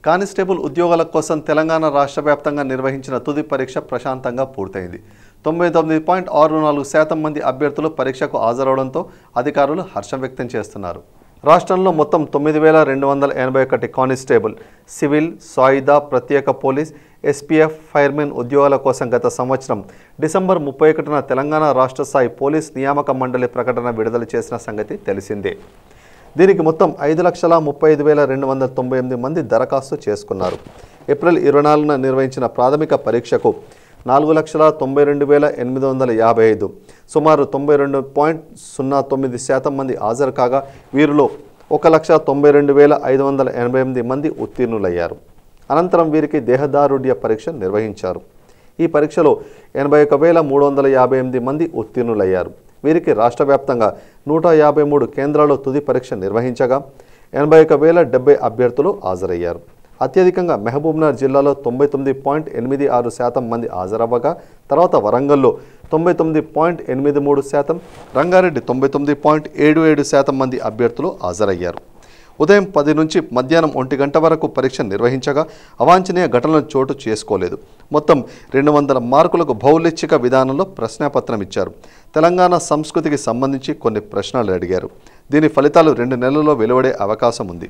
Constable ఉద్యోగాల కోసం తెలంగాణ రాష్ట్ర వ్యాప్తంగా నిర్వహించిన తుది పరీక్ష ప్రశాంతంగా పూర్తయింది. 99.64% మంది అభ్యర్థులు పరీక్షకు హాజరవడంతో అధికారులు హర్షం వ్యక్తం చేస్తున్నారు. రాష్ట్రంలో మొత్తం 9281 కానిస్టేబుల్, సివిల్, సాయుధ, ప్రత్యేక పోలీస్, ఎస్పీఎఫ్, ఫైర్మెన్ ఉద్యోగాల కోసం గత సంవత్సరం డిసెంబర్ 31న తెలంగాణ రాష్ట్ర స్థాయి పోలీస్ నియామక మండలి ప్రకటన విడుదల చేసిన సంగతి తెలిసిందే. దీనికి మొత్తం 5,35,298 మంది దరఖాస్తు చేసుకున్నారు. ఏప్రిల్ 24న నిర్వహించిన ప్రాథమిక పరీక్షకు 4,92,855 సుమారు 92.09% మంది హాజరు కాగా వీరిలో 1,92,588 మంది ఉత్తీర్ణులయ్యారు. అనంతరం వీరికి దేహదారుఢ్య పరీక్ష నిర్వహించారు. ఈ పరీక్షలో 81,358 మంది ఉత్తీర్ణులయ్యారు. వీరికి రాష్ట్ర వ్యాప్తంగా 153 కేంద్రాల్లో తుది పరీక్ష నిర్వహించగా 81,070 అభ్యర్థులు హాజరయ్యారు. అత్యధికంగా మహబూబ్నగర్ జిల్లాలో 99.86% మంది హాజరవ్వగా తర్వాత వరంగల్లో 99.83%, రంగారెడ్డి 99.77% మంది అభ్యర్థులు హాజరయ్యారు. ఉదయం 10 నుంచి మధ్యాహ్నం 1 గంట వరకు పరీక్ష నిర్వహించగా అవాంఛనీయ ఘటనలు చోటు చేసుకోలేదు. మొత్తం 200 మార్కులకు భౌలిచ్చిక విధానంలో ప్రశ్నాపత్రం ఇచ్చారు. తెలంగాణ సంస్కృతికి సంబంధించి కొన్ని ప్రశ్నలు అడిగారు. దీని ఫలితాలు 2 నెలల్లో వెలువడే అవకాశం ఉంది.